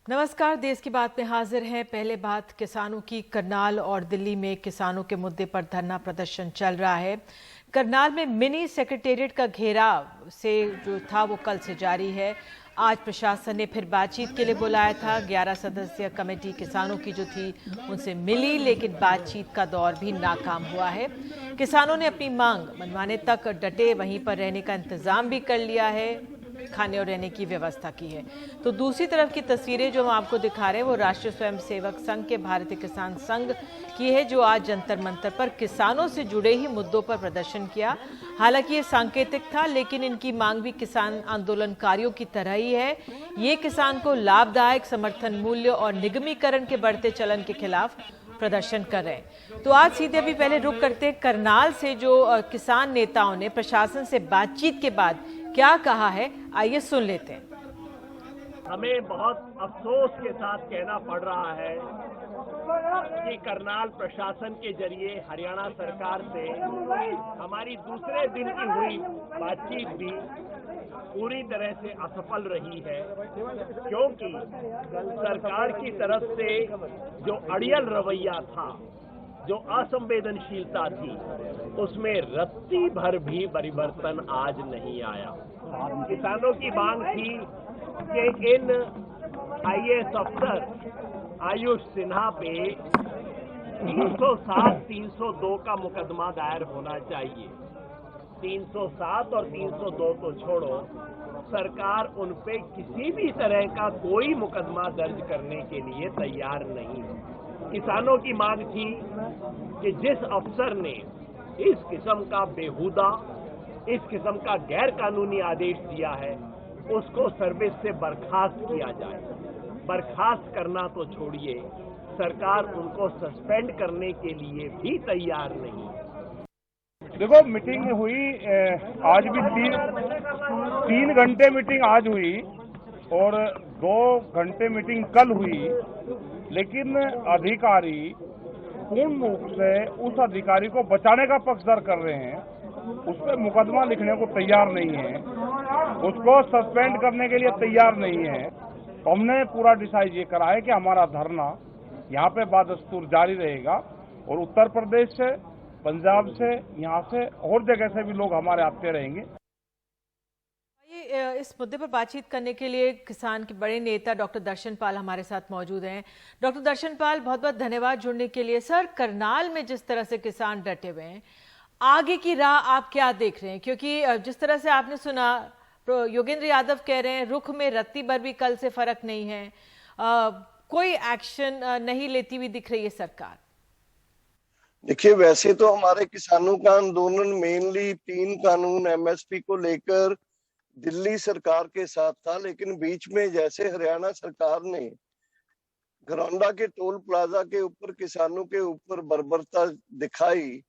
नमस्कार, देश की बात में हाजिर हैं। पहले बात किसानों की। करनाल और दिल्ली में किसानों के मुद्दे पर धरना प्रदर्शन चल रहा है। करनाल में मिनी सेक्रेटेरिएट का घेराव से जो था वो कल से जारी है। आज प्रशासन ने फिर बातचीत के लिए बुलाया था। 11 सदस्यीय कमेटी किसानों की जो थी उनसे मिली, लेकिन बातचीत का दौर भी नाकाम हुआ है। किसानों ने अपनी मांग मनवाने तक डटे, वहीं पर रहने का इंतजाम भी कर लिया है, खाने और रहने की व्यवस्था की है। तो दूसरी तरफ की तस्वीरें जो हम आपको दिखा रहे हैं वो राष्ट्रीय स्वयंसेवक संघ के भारतीय किसान संघ की है, जो आज जंतर मंतर पर किसानों से जुड़े ही मुद्दों पर प्रदर्शन किया। हालांकि ये सांकेतिक था, लेकिन इनकी मांग भी किसान आंदोलनकारियों की तरह ही है। ये किसान को लाभदायक समर्थन मूल्य और निगमीकरण के बढ़ते चलन के खिलाफ प्रदर्शन कर रहे हैं। तो आज सीधे अभी पहले रुक करते हैं करनाल से, जो किसान नेताओं ने प्रशासन से बातचीत के बाद क्या कहा है, आइए सुन लेते हैं। हमें बहुत अफसोस के साथ कहना पड़ रहा है कि करनाल प्रशासन के जरिए हरियाणा सरकार से हमारी दूसरे दिन की हुई बातचीत भी पूरी तरह से असफल रही है, क्योंकि सरकार की तरफ से जो अड़ियल रवैया था, जो असंवेदनशीलता थी, उसमें रत्ती भर भी परिवर्तन आज नहीं आया। किसानों की मांग थी कि इन आईएएस अफसर आयुष सिन्हा पे 307, 302 का मुकदमा दायर होना चाहिए। 307 और 302 तो छोड़ो, सरकार उन पे किसी भी तरह का कोई मुकदमा दर्ज करने के लिए तैयार नहीं है। किसानों की मांग थी कि जिस अफसर ने इस किस्म का बेहुदा, इस किस्म का गैर कानूनी आदेश दिया है, उसको सर्विस से बर्खास्त किया जाए। बर्खास्त करना तो छोड़िए, सरकार उनको सस्पेंड करने के लिए भी तैयार नहीं है। देखो, मीटिंग हुई आज भी 3 घंटे मीटिंग आज हुई और 2 घंटे मीटिंग कल हुई, लेकिन अधिकारी पूर्ण रूप से उस अधिकारी को बचाने का पक्षधर कर रहे हैं। उस पर मुकदमा लिखने को तैयार नहीं है, उसको सस्पेंड करने के लिए तैयार नहीं है। तो हमने पूरा डिसाइड ये करा है कि हमारा धरना यहाँ पे बदस्तूर जारी रहेगा और उत्तर प्रदेश से, पंजाब से, यहाँ से और जगह से भी लोग हमारे आते रहेंगे। इस मुद्दे पर बातचीत करने के लिए किसान के बड़े नेता डॉक्टर दर्शन पाल हमारे साथ मौजूद हैं। डॉक्टर दर्शन पाल, बहुत बहुत धन्यवाद जुड़ने के लिए। सर, करनाल में जिस तरह से किसान डटे हुए हैं, आगे की राह आप क्या देख रहे हैं? क्योंकि जिस तरह से आपने सुना, योगेंद्र यादव कह रहे हैं रुख में रत्ती भर भी कल से फर्क नहीं है, कोई एक्शन नहीं लेती हुई दिख रही है सरकार। देखिए, वैसे तो हमारे किसानों का आंदोलन मेनली 3 कानून एमएसपी को लेकर दिल्ली सरकार के साथ था, लेकिन बीच में जैसे हरियाणा सरकार ने घरौंडा के टोल प्लाजा के ऊपर किसानों के ऊपर बर्बरता दिखाई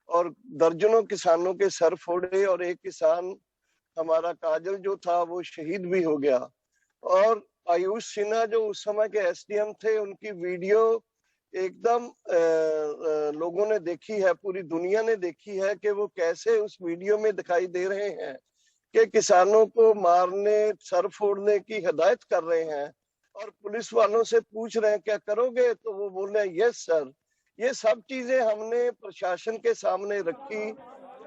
और दर्जनों किसानों के सर फोड़े और एक किसान हमारा काजल जो था वो शहीद भी हो गया। और आयुष सिन्हा जो उस समय के एसडीएम थे, उनकी वीडियो एकदम लोगों ने देखी है, पूरी दुनिया ने देखी है कि वो कैसे उस वीडियो में दिखाई दे रहे हैं कि किसानों को मारने, सर फोड़ने की हिदायत कर रहे हैं और पुलिस वालों से पूछ रहे हैं क्या करोगे, तो वो बोल रहे हैं यस सर। ये सब चीजें हमने प्रशासन के सामने रखी।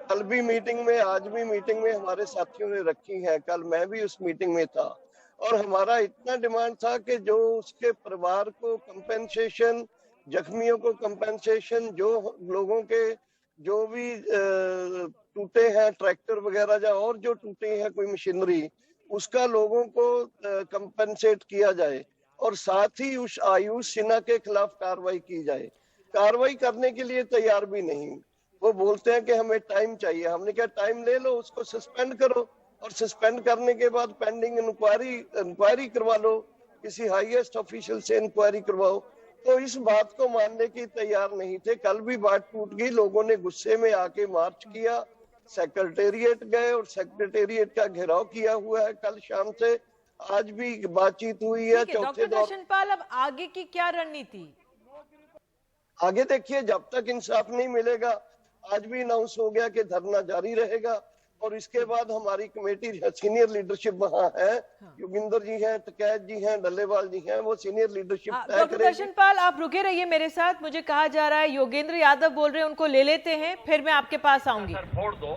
कल भी मीटिंग में, आज भी मीटिंग में हमारे साथियों ने रखी है। कल मैं भी उस मीटिंग में था और हमारा इतना डिमांड था कि जो उसके परिवार को कंपेंसेशन, जख्मियों को कंपेंसेशन, जो लोगों के जो भी टूटे हैं ट्रैक्टर वगैरह या और जो टूटे हैं कोई मशीनरी, उसका लोगों को कंपेंसेट किया जाए और साथ ही उस आयुष सिन्हा के खिलाफ कार्रवाई की जाए। कार्रवाई करने के लिए तैयार भी नहीं, वो बोलते हैं कि हमें टाइम चाहिए। हमने क्या, टाइम ले लो, उसको सस्पेंड करो और सस्पेंड करने के बाद पेंडिंग इंक्वायरी करवा लो, किसी हाईएस्ट ऑफिशियल से इंक्वायरी करवाओ। तो इस बात को मानने की तैयार नहीं थे। कल भी बात टूट गई, लोगों ने गुस्से में आके मार्च किया, सेक्रेटेरिएट गए और सेक्रेटेरिएट का घेराव किया हुआ है कल शाम से। आज भी बातचीत हुई है चौथे दौर। दर्शन पाल, अब आगे की क्या रणनीति? आगे देखिए, जब तक इंसाफ नहीं मिलेगा, आज भी अनाउंस हो गया कि धरना जारी रहेगा और इसके बाद हमारी कमेटी सीनियर लीडरशिप वहाँ है, योगिंदर जी हैं, टकैत जी हैं, डल्लेवाल जी हैं, वो सीनियर लीडरशिप तय डॉक्टर करेगी। दर्शनपाल, आप रुके रहिए मेरे साथ। मुझे कहा जा रहा है योगेंद्र यादव बोल रहे हैं, उनको ले लेते हैं, फिर मैं आपके पास आऊंगी। सर फोड़ दो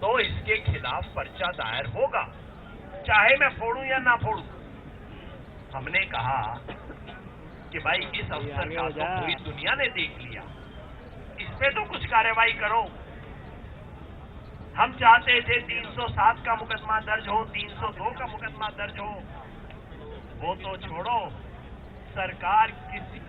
तो इसके खिलाफ पर्चा दायर होगा, चाहे मैं फोड़ूं या ना फोड़ूं। हमने कहा कि भाई इस अफसर का तो पूरी दुनिया ने देख लिया, इसमें तो कुछ कार्रवाई करो। हम चाहते थे 307 का मुकदमा दर्ज हो, 302 का मुकदमा दर्ज हो, वो तो छोड़ो, सरकार किसी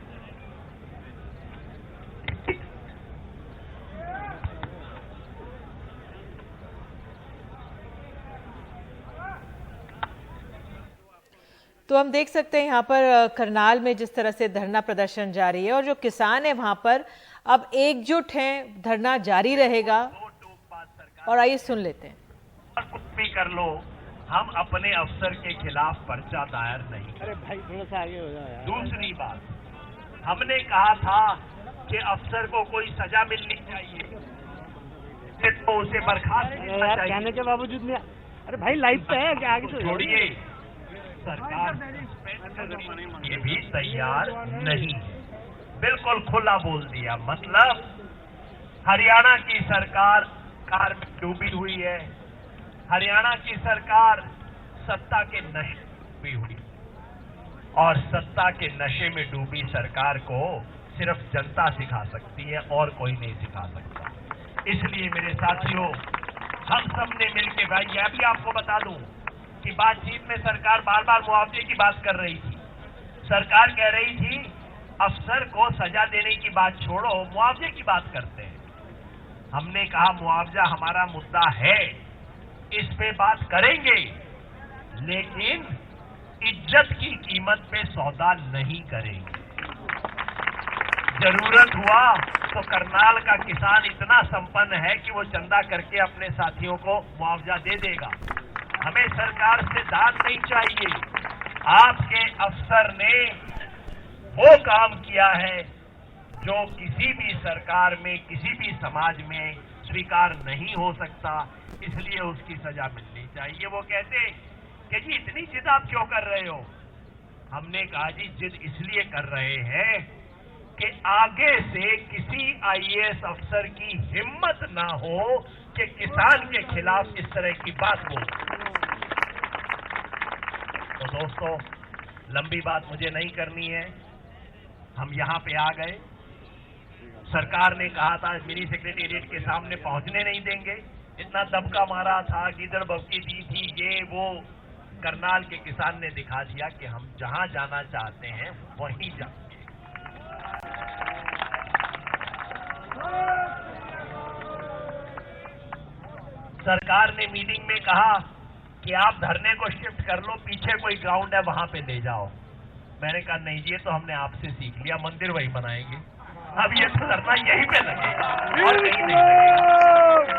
तो हम देख सकते हैं यहाँ पर करनाल में जिस तरह से धरना प्रदर्शन जारी है और जो किसान है वहां पर अब एकजुट हैं, धरना जारी रहेगा। और आइए सुन लेते हैं। कुछ भी कर लो, हम अपने अफसर के खिलाफ पर्चा दायर नहीं। अरे भाई थोड़ा सा आगे हो जाओ यार। दूसरी बात, हमने कहा था कि अफसर को कोई सजा मिलनी चाहिए तो उसे बर्खास्त करना यार चाहिए। कहने के बावजूद में, अरे भाई लाइव पे है क्या, आगे तो छोड़िए, सरकार ये भी तैयार नहीं है, बिल्कुल खुला बोल दिया। मतलब हरियाणा की सरकार कार में डूबी हुई है, हरियाणा की सरकार सत्ता के नशे में डूबी हुई, और सत्ता के नशे में डूबी सरकार को सिर्फ जनता सिखा सकती है और कोई नहीं सिखा सकता। इसलिए मेरे साथियों, हम सब ने मिलकर, भाई यह भी आपको बता दूं कि बातचीत में सरकार बार बार मुआवजे की बात कर रही थी। सरकार कह रही थी अफसर को सजा देने की बात छोड़ो, मुआवजे की बात करते हैं। हमने कहा मुआवजा हमारा मुद्दा है, इस पे बात करेंगे, लेकिन इज्जत की कीमत पे सौदा नहीं करेंगे। जरूरत हुआ तो करनाल का किसान इतना संपन्न है कि वो चंदा करके अपने साथियों को मुआवजा दे देगा। हमें सरकार से दान नहीं चाहिए। आपके अफसर ने वो काम किया है जो किसी भी सरकार में, किसी भी समाज में स्वीकार नहीं हो सकता, इसलिए उसकी सजा मिलनी चाहिए। वो कहते कि जी इतनी जिद आप क्यों कर रहे हो? हमने कहा जी जिद इसलिए कर रहे हैं कि आगे से किसी आईएएस अफसर की हिम्मत ना हो कि किसान के खिलाफ इस तरह की बात बोले। तो दोस्तों, लंबी बात मुझे नहीं करनी है, हम यहां पे आ गए। सरकार ने कहा था मिनी सेक्रेटेरिएट के सामने पहुंचने नहीं देंगे, इतना दबका मारा था, गीदड़ बवकी दी थी, ये वो। करनाल के किसान ने दिखा दिया कि हम जहां जाना चाहते हैं वहीं जाएंगे। सरकार ने मीटिंग में कहा कि आप धरने को शिफ्ट कर लो, पीछे कोई ग्राउंड है वहां पे ले जाओ। मैंने कहा नहीं जी, ये तो हमने आपसे सीख लिया, मंदिर वही बनाएंगे, अब ये धरना यहीं पे लगेगा और कहीं नहीं लगेगा।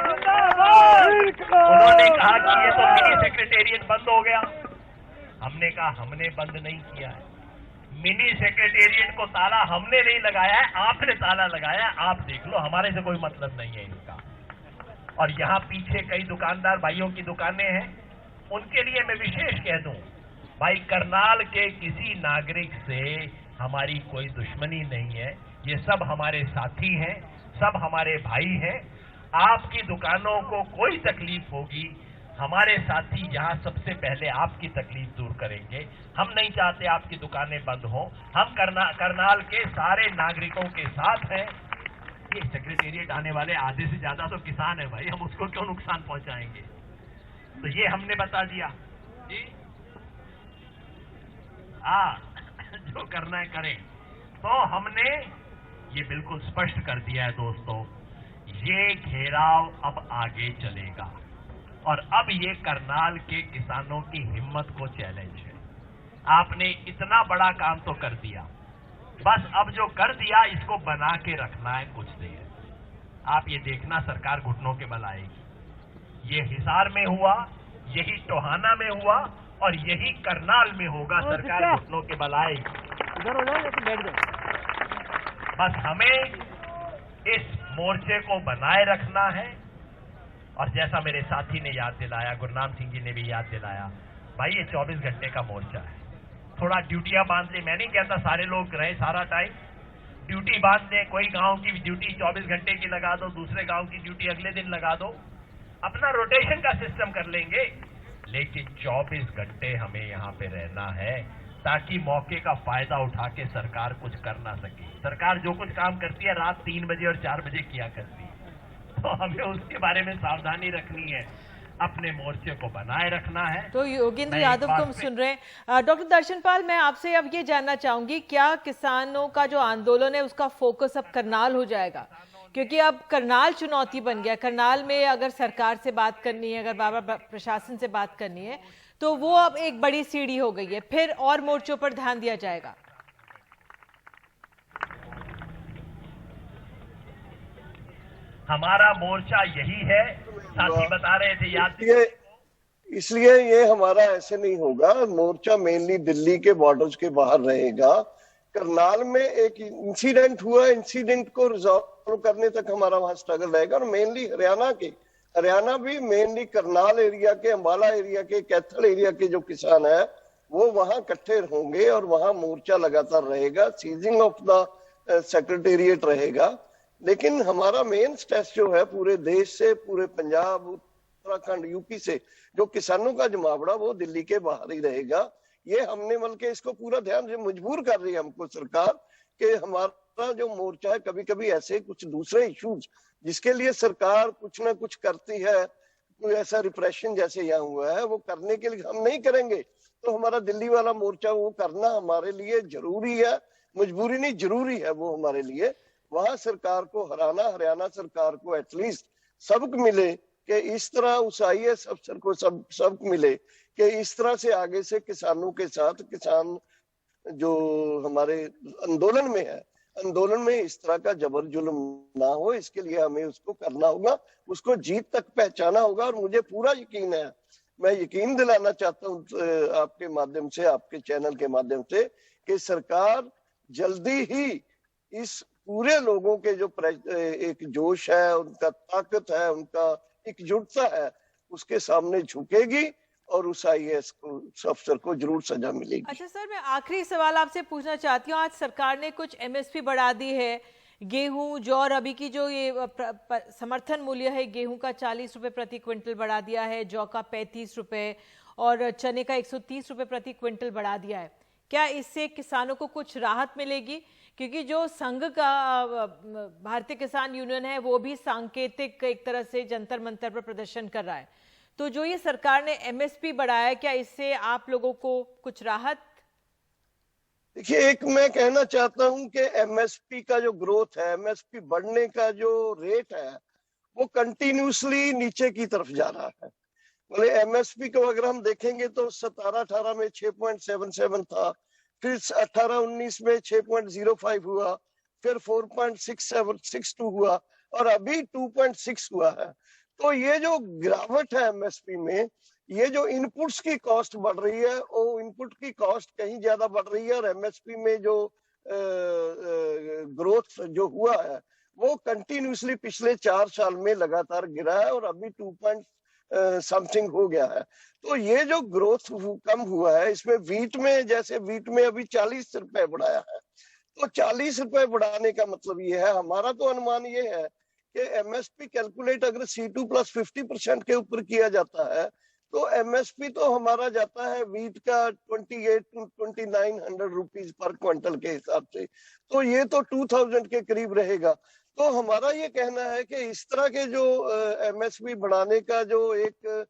उन्होंने कहा कि ये तो मिनी सेक्रेटेरिएट बंद हो गया। हमने कहा हमने बंद नहीं किया है, मिनी सेक्रेटेरिएट को ताला हमने नहीं लगाया है, आपने ताला लगाया है, आप देख लो, हमारे से कोई मतलब नहीं है इसका। और यहाँ पीछे कई दुकानदार भाइयों की दुकानें हैं, उनके लिए मैं विशेष कह दूं, भाई करनाल के किसी नागरिक से हमारी कोई दुश्मनी नहीं है, ये सब हमारे साथी हैं, सब हमारे भाई हैं। आपकी दुकानों को कोई तकलीफ होगी, हमारे साथी यहाँ सबसे पहले आपकी तकलीफ दूर करेंगे। हम नहीं चाहते आपकी दुकानें बंद हों, हम करनाल के सारे नागरिकों के साथ हैं। ये सेक्रेटेरिएट आने वाले आधे से ज्यादा तो किसान है भाई, हम उसको क्यों नुकसान पहुंचाएंगे? तो ये हमने बता दिया जी, जो करना है करें। तो हमने ये बिल्कुल स्पष्ट कर दिया है दोस्तों, ये घेराव अब आगे चलेगा और अब ये करनाल के किसानों की हिम्मत को चैलेंज है। आपने इतना बड़ा काम तो कर दिया, बस अब जो कर दिया इसको बना के रखना है कुछ देर। आप ये देखना सरकार घुटनों के बल आएगी। ये हिसार में हुआ, यही टोहाना में हुआ और यही करनाल में होगा, सरकार घुटनों के बल आएगी। इधर हो जाओ या तो बैठ जाओ। बस हमें इस मोर्चे को बनाए रखना है और जैसा मेरे साथी ने याद दिलाया, गुरनाम सिंह जी ने भी याद दिलाया, भाई ये 24 घंटे का मोर्चा है। थोड़ा ड्यूटियां बांध ले, मैं नहीं कहता सारे लोग रहे सारा टाइम, ड्यूटी बांध दें, कोई गांव की ड्यूटी 24 घंटे की लगा दो, दूसरे गांव की ड्यूटी अगले दिन लगा दो, अपना रोटेशन का सिस्टम कर लेंगे, लेकिन 24 घंटे हमें यहाँ पे रहना है ताकि मौके का फायदा उठा के सरकार कुछ कर ना सके। सरकार जो कुछ काम करती है रात 3 बजे और 4 बजे किया करती है, तो हमें उसके बारे में सावधानी रखनी है, अपने मोर्चे को बनाए रखना है। तो योगेंद्र यादव को हम सुन रहे हैं। डॉक्टर दर्शनपाल, मैं आपसे अब ये जानना चाहूंगी, क्या किसानों का जो आंदोलन है उसका फोकस अब करनाल हो जाएगा? क्योंकि अब करनाल चुनौती बन गया। करनाल में अगर सरकार से बात करनी है, अगर बाबा प्रशासन से बात करनी है, तो वो अब एक बड़ी सीढ़ी हो गई है, फिर और मोर्चों पर ध्यान दिया जाएगा। हमारा मोर्चा यही है, साथी बता रहे थे याद। इसलिए ये हमारा ऐसे नहीं होगा। मोर्चा मेनली दिल्ली के बॉर्डर्स के बाहर रहेगा। करनाल में एक इंसिडेंट हुआ, इंसिडेंट को रिजॉल्व करने तक हमारा वहां स्ट्रगल रहेगा। और मेनली हरियाणा भी मेनली करनाल एरिया के, अंबाला एरिया के, कैथल एरिया के जो किसान है वो वहां इकट्ठे होंगे और वहां मोर्चा लगातार रहेगा। सीजिंग ऑफ द सेक्रेटेरिएट रहेगा। लेकिन हमारा मेन स्ट्रेस जो है पूरे देश से, पूरे पंजाब, उत्तराखंड, यूपी से जो किसानों का जमावड़ा वो दिल्ली के बाहर ही रहेगा। ये हमने बल्कि इसको पूरा ध्यान से मजबूर कर रही है हमको सरकार कि हमारा जो मोर्चा है, कभी कभी ऐसे कुछ दूसरे इश्यूज जिसके लिए सरकार कुछ ना कुछ करती है, कोई ऐसा रिप्रेशन जैसे यहाँ हुआ है वो करने के लिए हम नहीं करेंगे। तो हमारा दिल्ली वाला मोर्चा वो करना हमारे लिए जरूरी है, मजबूरी नहीं जरूरी है वो हमारे लिए। वहां सरकार को हराना, हरियाणा सरकार को एटलीस्ट सबक मिले कि इस तरह उस IAS अफसर को सबक मिले कि इस तरह से आगे से किसानों के साथ, किसान जो हमारे आंदोलन में है, आंदोलन में इस तरह का जबर जुल्म ना हो। इसके लिए हमें उसको करना होगा, उसको जीत तक पहचाना होगा। और मुझे पूरा यकीन है, मैं यकीन दिलाना चाहता हूँ आपके माध्यम से, आपके चैनल के माध्यम से, कि सरकार जल्दी ही इस पूरे लोगों के जो एक जोश है, उनका ताकत है, उनका एकजुटता है, उसके सामने झुकेगी और उस IAS को, अफसर को जरूर सजा मिलेगी। अच्छा सर, मैं आखिरी सवाल आपसे पूछना चाहती हूँ। आज सरकार ने कुछ MSP बढ़ा दी है। गेहूं, जौ, रबी की जो ये समर्थन मूल्य है गेहूं का 40 रुपए प्रति क्विंटल बढ़ा दिया है, जौ का 35 रुपए और चने का 130 रुपए प्रति क्विंटल बढ़ा दिया है। क्या इससे किसानों को कुछ राहत मिलेगी? क्योंकि जो संघ का भारतीय किसान यूनियन है वो भी सांकेतिक एक तरह से जंतर मंतर पर प्रदर्शन कर रहा है। तो जो ये सरकार ने MSP बढ़ाया, क्या इससे आप लोगों को कुछ राहत? देखिए, एक मैं कहना चाहता हूं कि MSP का जो ग्रोथ है, MSP बढ़ने का जो रेट है, वो कंटिन्यूसली नीचे की तरफ जा रहा है। मतलब MSP को अगर हम देखेंगे तो 17-18 में 6.77 था, फिर 18-19 में 6.05 हुआ, फिर 4.62 हुआ और अभी 2.6 हुआ है। तो ये जो गिरावट है MSP में, ये जो इनपुट्स की कॉस्ट बढ़ रही है, वो इनपुट की कॉस्ट कहीं ज्यादा बढ़ रही है और MSP में जो ग्रोथ जो हुआ है वो कंटिन्यूसली पिछले 4 साल में लगातार गिरा है और अभी 2 समथिंग हो गया है। तो ये जो ग्रोथ कम हुआ है, इसमें वीट में, जैसे वीट में अभी 40 रुपए बढ़ाया है, तो 40 रुपए बढ़ाने का मतलब ये है, हमारा तो अनुमान ये है कि MSP कैलकुलेट अगर C2 प्लस 50% के ऊपर किया जाता है तो MSP तो हमारा जाता है वीट का 28 to 2900 रुपीज पर क्विंटल के हिसाब से, तो ये तो 2000 के करीब रहेगा। तो हमारा ये कहना है कि इस तरह के जो MSP बढ़ाने का जो एक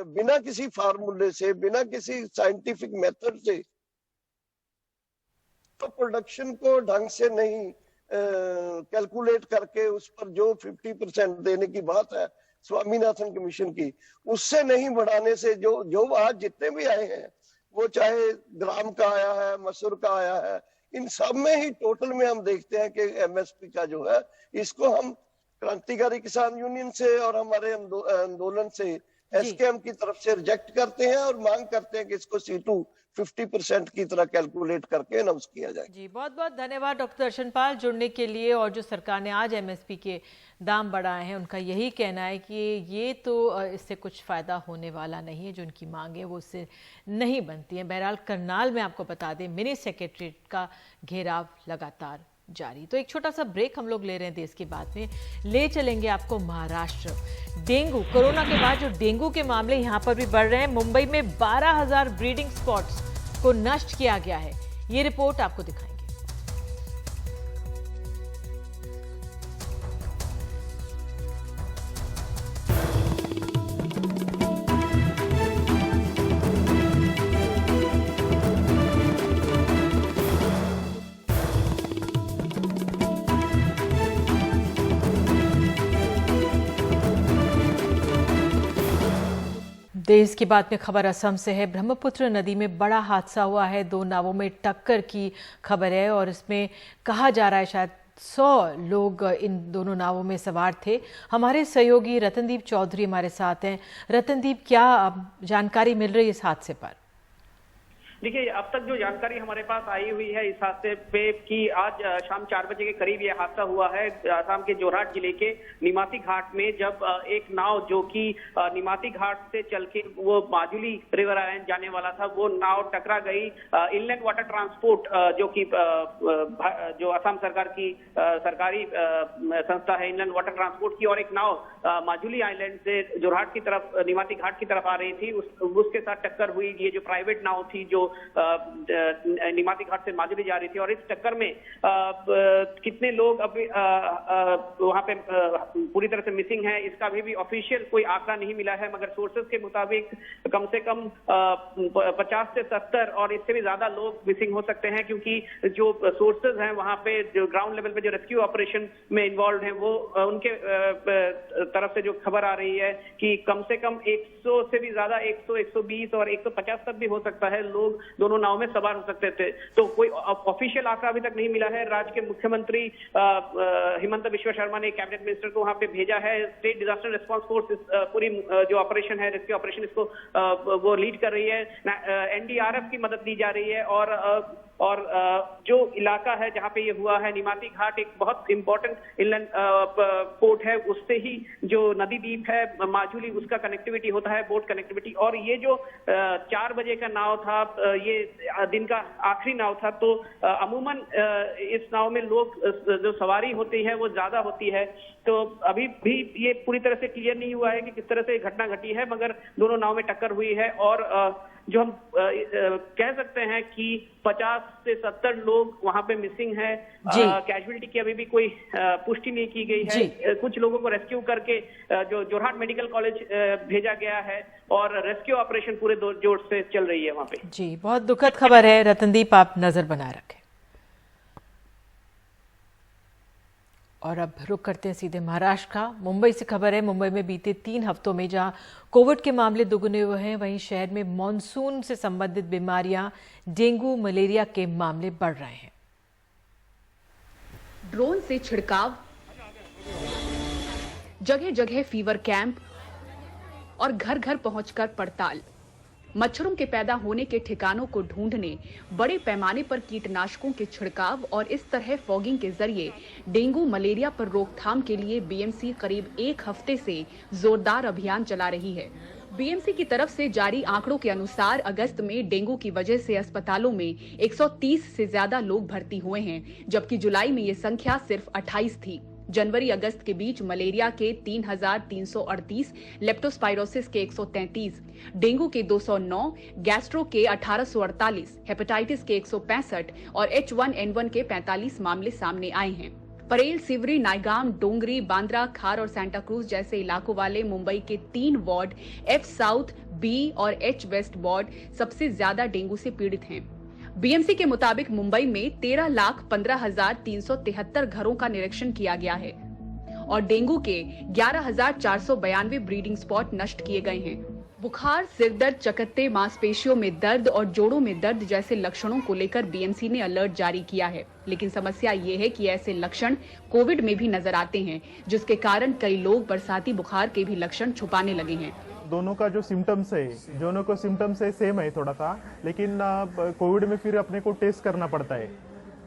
बिना किसी फार्मूले से, बिना किसी साइंटिफिक मेथड से तो प्रोडक्शन को ढंग से नहीं कैलकुलेट करके उस पर जो 50% देने की बात है स्वामीनाथन कमीशन की, उससे नहीं बढ़ाने से जो आज जितने भी आए हैं, वो चाहे ग्राम का आया है, मसूर का आया है, इन सब में ही टोटल में हम देखते हैं कि MSP का जो है, इसको हम क्रांतिकारी किसान यूनियन से और हमारे आंदोलन से SKM की तरफ से रिजेक्ट करते हैं और मांग करते हैं कि इसको C2 50% की तरह कैलकुलेट करके अनाउंस किया जाए। जी, बहुत बहुत धन्यवाद डॉक्टर दर्शनपाल जुड़ने के लिए। और जो सरकार ने आज एमएसपी के दाम बढ़ाए हैं, उनका यही कहना है कि ये तो इससे कुछ फ़ायदा होने वाला नहीं है, जो उनकी मांग है वो उससे नहीं बनती है। बहरहाल करनाल में आपको बता दें मिनी सेक्रेटरीट का घेराव लगातार जारी। तो एक छोटा सा ब्रेक हम लोग ले रहे हैं, देश की बात में ले चलेंगे आपको महाराष्ट्र। डेंगू, कोरोना के बाद जो डेंगू के मामले यहाँ पर भी बढ़ रहे हैं। मुंबई में 12,000 ब्रीडिंग स्पॉट्स को नष्ट किया गया है, ये रिपोर्ट आपको दिखाएंगे। देश की बात में खबर असम से है। ब्रह्मपुत्र नदी में बड़ा हादसा हुआ है, 2 नावों में टक्कर की खबर है और इसमें कहा जा रहा है शायद 100 लोग इन दोनों नावों में सवार थे। हमारे सहयोगी रतनदीप चौधरी हमारे साथ हैं। रतनदीप, क्या जानकारी मिल रही है इस हादसे पर? देखिए, अब तक जो जानकारी हमारे पास आई हुई है इस हादसे पे कि आज शाम 4 बजे के करीब ये हादसा हुआ है असम के जोरहाट जिले के निमाती घाट में, जब एक नाव जो कि निमाती घाट से चल के वो माजुली रिवर आइलैंड जाने वाला था, वो नाव टकरा गई इनलैंड वाटर ट्रांसपोर्ट जो कि जो असम सरकार की सरकारी संस्था है इनलैंड वाटर ट्रांसपोर्ट की, और एक नाव माजुली आइलैंड से जोरहाट की तरफ निमाती घाट की तरफ आ रही थी, उसके साथ टक्कर हुई। ये जो प्राइवेट नाव थी जो निमाती घाट से माजुली जा रही थी, और इस टक्कर में कितने लोग अभी वहां पे पूरी तरह से मिसिंग है, इसका भी ऑफिशियल कोई आंकड़ा नहीं मिला है, मगर सोर्सेज के मुताबिक कम से कम 50 से 70 और इससे भी ज्यादा लोग मिसिंग हो सकते हैं, क्योंकि जो सोर्सेज हैं वहां पे जो ग्राउंड लेवल पे जो रेस्क्यू ऑपरेशन में इन्वॉल्व हैं, वो उनके तरफ से जो खबर आ रही है कि कम से कम 100 से भी ज्यादा 100, 120 और 150 तक भी हो सकता है लोग दोनों नाव में सवार हो सकते थे। तो कोई ऑफिशियल आंकड़ा अभी तक नहीं मिला है। राज्य के मुख्यमंत्री हिमंत बिश्वा शर्मा ने कैबिनेट मिनिस्टर को वहां पे भेजा है। स्टेट डिजास्टर रिस्पांस फोर्स पूरी जो ऑपरेशन है, रेस्क्यू ऑपरेशन, इसको वो लीड कर रही है। एनडीआरएफ की मदद ली जा रही है, और जो इलाका है जहां पे ये हुआ है निमाती घाट एक बहुत इंपॉर्टेंट इनलैंड पोर्ट है, उससे ही जो नदी द्वीप है माजुली, उसका कनेक्टिविटी होता है, बोट कनेक्टिविटी। और ये जो 4 बजे का नाव था, ये दिन का आखिरी नाव था, तो अमूमन इस नाव में लोग जो सवारी होती है वो ज्यादा होती है। तो अभी भी ये पूरी तरह से क्लियर नहीं हुआ है कि किस तरह से घटना घटी है, मगर दोनों नाव में टक्कर हुई है। और जो हम कह सकते हैं कि 50 से 70 लोग वहां पे मिसिंग है। कैजुअलिटी की अभी भी कोई पुष्टि नहीं की गई है। कुछ लोगों को रेस्क्यू करके जो जोरहाट मेडिकल कॉलेज भेजा गया है, और रेस्क्यू ऑपरेशन पूरे जोर से चल रही है वहां पे। जी, बहुत दुखद खबर है रतनदीप, आप नजर बनाए रखें। और अब रुक करते हैं सीधे महाराष्ट्र का। मुंबई से खबर है, मुंबई में बीते 3 हफ्तों में जहां कोविड के मामले दुगने हुए हैं, वहीं शहर में मॉनसून से संबंधित बीमारियां, डेंगू, मलेरिया के मामले बढ़ रहे हैं। ड्रोन से छिड़काव, जगह जगह फीवर कैंप और घर घर पहुंचकर पड़ताल, मच्छरों के पैदा होने के ठिकानों को ढूंढने, बड़े पैमाने पर कीटनाशकों के छिड़काव और इस तरह फॉगिंग के जरिए डेंगू मलेरिया पर रोकथाम के लिए बीएमसी करीब 1 हफ्ते से जोरदार अभियान चला रही है। बीएमसी की तरफ से जारी आंकड़ों के अनुसार अगस्त में डेंगू की वजह से अस्पतालों में 130 से ज्यादा लोग भर्ती हुए हैं, जबकि जुलाई में ये संख्या सिर्फ 28 थी। जनवरी अगस्त के बीच मलेरिया के 3,338, लेप्टोस्पाइरोसिस के 133, डेंगू के 209, गैस्ट्रो के 1848, हेपेटाइटिस के 165 और H1N1 के 45 मामले सामने आए हैं। परेल, सिवरी, नायगाम, डोंगरी, बांद्रा, खार और सांता क्रूज जैसे इलाकों वाले मुंबई के 3 वार्ड F साउथ, B और H वेस्ट वार्ड सबसे ज्यादा डेंगू से पीड़ित हैं। बीएमसी के मुताबिक मुंबई में 13,15,373 घरों का निरीक्षण किया गया है और डेंगू के 11,492 ब्रीडिंग स्पॉट नष्ट किए गए हैं। बुखार, सिरदर्द, चकत्ते, मांसपेशियों में दर्द और जोड़ों में दर्द जैसे लक्षणों को लेकर बीएमसी ने अलर्ट जारी किया है, लेकिन समस्या ये है कि ऐसे लक्षण कोविड में भी नजर आते हैं, जिसके कारण कई लोग बरसाती बुखार के भी लक्षण छुपाने लगे हैं। दोनों का जो सिम्टम्स है, दोनों को सिम्टम्स है सेम है थोड़ा सा, लेकिन कोविड में फिर अपने को टेस्ट करना पड़ता है,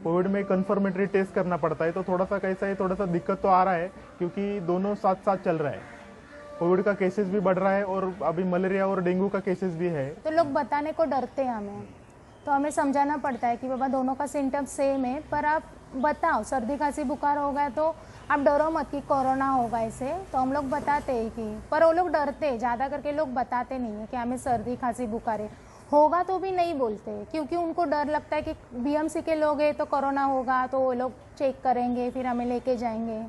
कोविड में कंफर्मेटरी टेस्ट करना पड़ता है, तो थोड़ा सा कैसा है, थोड़ा सा दिक्कत तो आ रहा है क्योंकि दोनों साथ साथ चल रहा है। कोविड का केसेस भी बढ़ रहा है और अभी मलेरिया और डेंगू का केसेस भी है। तो लोग बताने को डरते हैं हमें, तो हमें समझाना पड़ता है कि बाबा दोनों का सिम्टम्स सेम है, पर आप बताओ सर्दी खांसी बुखार हो गया तो आप डरो मत कि कोरोना होगा ऐसे, तो हम लोग बताते हैं कि, पर वो लोग डरते हैं, ज़्यादा करके लोग बताते नहीं है कि हमें सर्दी खांसी बुखार है, होगा तो भी नहीं बोलते क्योंकि उनको डर लगता है कि बीएमसी के लोग हैं तो कोरोना होगा तो वो लोग चेक करेंगे फिर हमें लेके जाएंगे।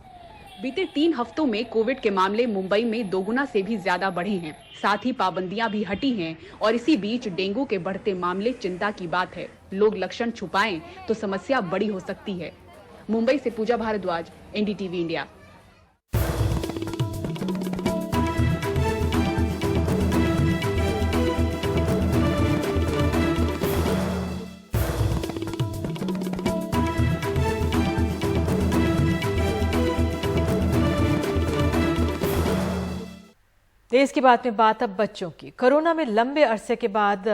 बीते 3 हफ्तों में कोविड के मामले मुंबई में दोगुना से भी ज्यादा बढ़े हैं, साथ ही पाबंदियां भी हटी हैं और इसी बीच डेंगू के बढ़ते मामले चिंता की बात है। लोग लक्षण छुपाएं तो समस्या बड़ी हो सकती है। मुंबई से पूजा भारद्वाज, एनडीटीवी इंडिया। देश की बात में बात अब बच्चों की। कोरोना में लंबे अरसे के बाद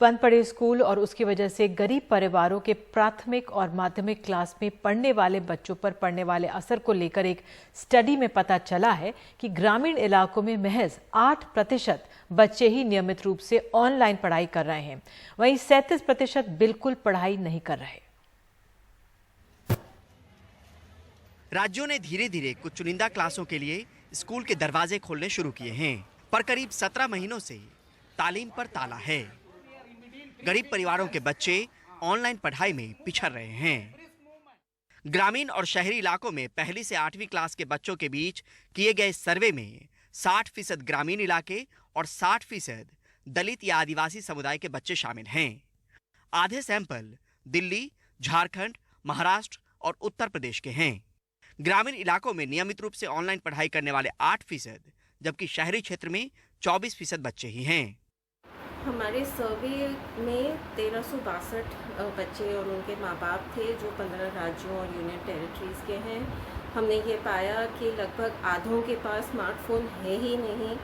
बंद पड़े स्कूल और उसकी वजह से गरीब परिवारों के प्राथमिक और माध्यमिक क्लास में पढ़ने वाले बच्चों पर पड़ने वाले असर को लेकर एक स्टडी में पता चला है कि ग्रामीण इलाकों में महज 8% बच्चे ही नियमित रूप से ऑनलाइन पढ़ाई कर रहे हैं, वहीं 37% बिल्कुल पढ़ाई नहीं कर रहे। राज्यों ने धीरे धीरे कुछ चुनिंदा क्लासों के लिए स्कूल के दरवाजे खोलने शुरू किए हैं, पर करीब 17 महीनों से तालीम पर ताला है। गरीब परिवारों के बच्चे ऑनलाइन पढ़ाई में पिछड़ रहे हैं। ग्रामीण और शहरी इलाकों में पहली से 8वीं क्लास के बच्चों के बीच किए गए सर्वे में 60% ग्रामीण इलाके और 60% दलित या आदिवासी समुदाय के बच्चे शामिल हैं। आधे सैंपल दिल्ली, झारखंड, महाराष्ट्र और उत्तर प्रदेश के हैं। ग्रामीण इलाकों में नियमित रूप से ऑनलाइन पढ़ाई करने वाले 8%, जबकि शहरी क्षेत्र में 24% बच्चे ही हैं। हमारे सर्वे में 1362 बच्चे और उनके माँ बाप थे जो 15 राज्यों और यूनियन टेरिटरीज के हैं। हमने ये पाया कि लगभग आधों के पास स्मार्टफोन है ही नहीं,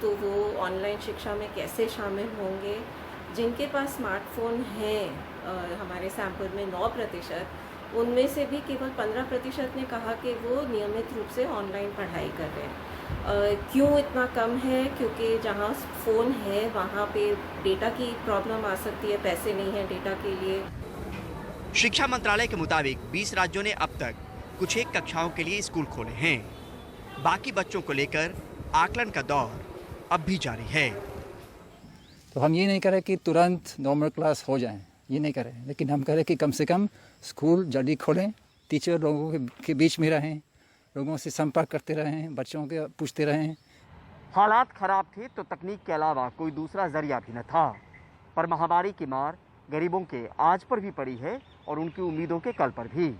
तो वो ऑनलाइन शिक्षा में कैसे शामिल होंगे। जिनके पास स्मार्टफोन है हमारे सैंपल में 9%, उनमें से भी केवल 15% ने कहा कि वो नियमित रूप से ऑनलाइन पढ़ाई कर रहे हैं। क्यों इतना कम है? क्योंकि जहाँ फ़ोन है वहाँ पे डेटा की प्रॉब्लम आ सकती है, पैसे नहीं है डेटा के लिए। शिक्षा मंत्रालय के मुताबिक 20 राज्यों ने अब तक कुछ एक कक्षाओं के लिए स्कूल खोले हैं। बाकी बच्चों को लेकर आकलन का दौर अब भी जारी है। तो हम ये नहीं करें कि तुरंत नॉर्मल क्लास हो जाए, ये नहीं करें, लेकिन हम करें कि कम से कम स्कूल जल्दी खोलें, टीचर लोगों के बीच में रहें, लोगों से संपर्क करते रहें, बच्चों के पूछते रहें। हालात खराब थे तो तकनीक के अलावा कोई दूसरा जरिया भी न था, पर महामारी की मार गरीबों के आज पर भी पड़ी है और उनकी उम्मीदों के कल पर भी।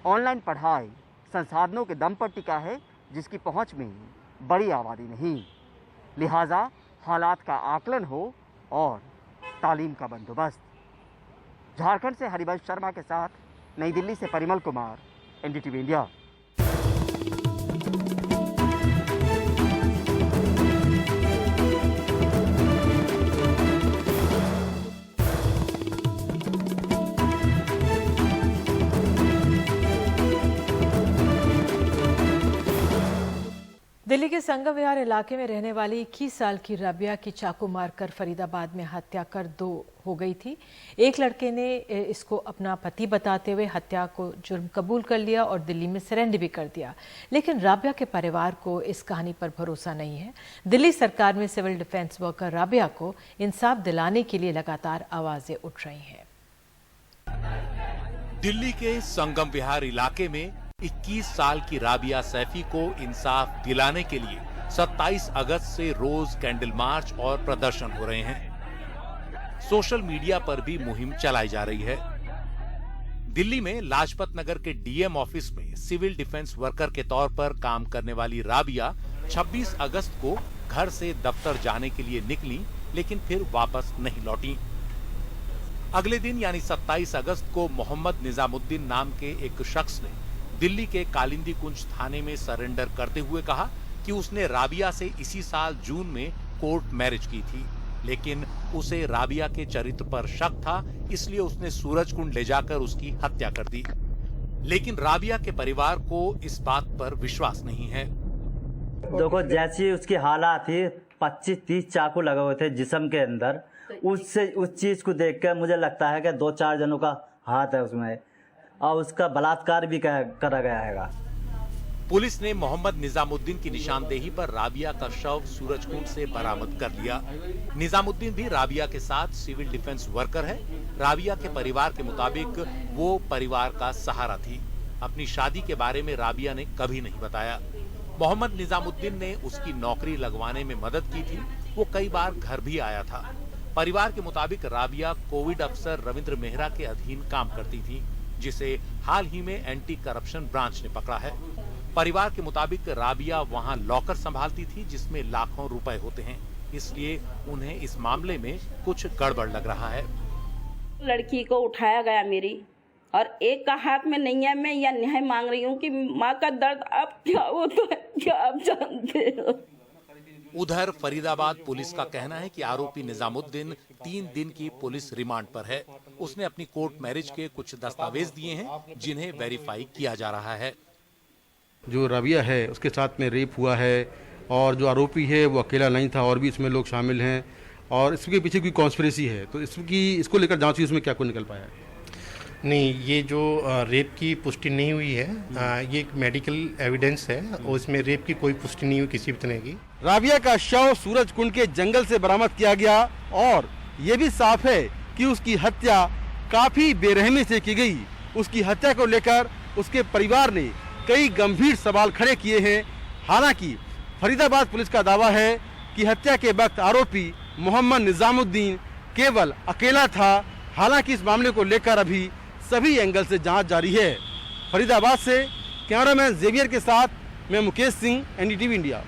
ऑनलाइन पढ़ाई संसाधनों के दम पर टिका है, जिसकी पहुंच में बड़ी आबादी नहीं। लिहाजा हालात का आकलन हो और तालीम का बंदोबस्त। झारखंड से हरिवंश शर्मा के साथ नई दिल्ली से परिमल कुमार, एनडीटीवी इंडिया। दिल्ली के संगम विहार इलाके में रहने वाली 21 साल की रबिया की चाकू मारकर फरीदाबाद में हत्या कर 2 हो गई थी। एक लड़के ने इसको अपना पति बताते हुए हत्या को जुर्म कबूल कर लिया और दिल्ली में सरेंडर भी कर दिया, लेकिन राबिया के परिवार को इस कहानी पर भरोसा नहीं है। दिल्ली सरकार में सिविल डिफेंस वर्कर राबिया को इंसाफ दिलाने के लिए लगातार आवाजें उठ रही हैं। दिल्ली के संगम विहार इलाके में 21 साल की राबिया सैफी को इंसाफ दिलाने के लिए 27 अगस्त से रोज कैंडल मार्च और प्रदर्शन हो रहे हैं। सोशल मीडिया पर भी मुहिम चलाई जा रही है। दिल्ली में लाजपत नगर के डीएम ऑफिस में सिविल डिफेंस वर्कर के तौर पर काम करने वाली राबिया 26 अगस्त को घर से दफ्तर जाने के लिए निकली, लेकिन फिर वापस नहीं लौटी। अगले दिन यानी 27 अगस्त को मोहम्मद निजामुद्दीन नाम के एक शख्स ने दिल्ली के कालिंदी कुंज थाने में सरेंडर करते हुए कहा कि उसने राबिया से इसी साल जून में कोर्ट मैरिज की थी, लेकिन उसे राबिया के चरित्र पर शक था, इसलिए उसने सूरजकुंड ले जाकर उसकी हत्या कर दी। लेकिन राबिया के परिवार को इस बात पर विश्वास नहीं है। देखो जैसी उसकी हालात थी, 25-30 चाकू लगे हुए थे जिस्म के अंदर। उससे उस चीज को देखकर मुझे लगता है कि 2-4 जनों का हाथ है उसमें, और उसका बलात्कार भी करा गया है। पुलिस ने मोहम्मद निजामुद्दीन की निशानदेही पर राबिया का शव सूरजकुंड से बरामद कर लिया। निजामुद्दीन भी राबिया के साथ सिविल डिफेंस वर्कर है। राबिया के परिवार के मुताबिक वो परिवार का सहारा थी। अपनी शादी के बारे में राबिया ने कभी नहीं बताया। मोहम्मद निजामुद्दीन ने उसकी नौकरी लगवाने में मदद की थी। वो कई बार घर भी आया था। परिवार के मुताबिक राबिया कोविड अफसर रविंद्र मेहरा के अधीन काम करती थी, जिसे हाल ही में एंटी करप्शन ब्रांच ने पकड़ा है। परिवार के मुताबिक राबिया वहां लॉकर संभालती थी जिसमें लाखों रुपए होते हैं, इसलिए उन्हें इस मामले में कुछ गड़बड़ लग रहा है। लड़की को उठाया गया मेरी, और एक का हाथ में नहीं है। मैं यह न्याय मांग रही हूँ कि माँ का दर्द अब क्या होता है, क्या आप जानते हो। उधर फरीदाबाद पुलिस का कहना है कि आरोपी निजामुद्दीन 3 दिन की पुलिस रिमांड पर है। उसने अपनी कोर्ट मैरिज के कुछ दस्तावेज दिए हैं जिन्हें वेरीफाई किया जा रहा है। जो राबिया है उसके साथ में रेप हुआ है, और जो आरोपी है वो अकेला नहीं था, और भी इसमें लोग शामिल हैं, और इसके पीछे कोई कॉन्स्पिरेसी है। तो इसको लेकर जांच हुई, उसमें क्या कोई निकल पाया है? नहीं, ये जो रेप की पुष्टि नहीं हुई है, ये एक मेडिकल एविडेंस है, और इसमें रेप की कोई पुष्टि नहीं हुई किसी भी तरह की। राबिया का शव सूरजकुंड के जंगल से बरामद किया गया, और ये भी साफ है कि उसकी हत्या काफी बेरहमी से की गई। उसकी हत्या को लेकर उसके परिवार ने कई गंभीर सवाल खड़े किए हैं। हालांकि फरीदाबाद पुलिस का दावा है कि हत्या के वक्त आरोपी मोहम्मद निजामुद्दीन केवल अकेला था। हालांकि इस मामले को लेकर अभी सभी एंगल से जांच जारी है। फरीदाबाद से कैमरामैन जेवियर के साथ मैं मुकेश सिंह, एनडीटीवी इंडिया।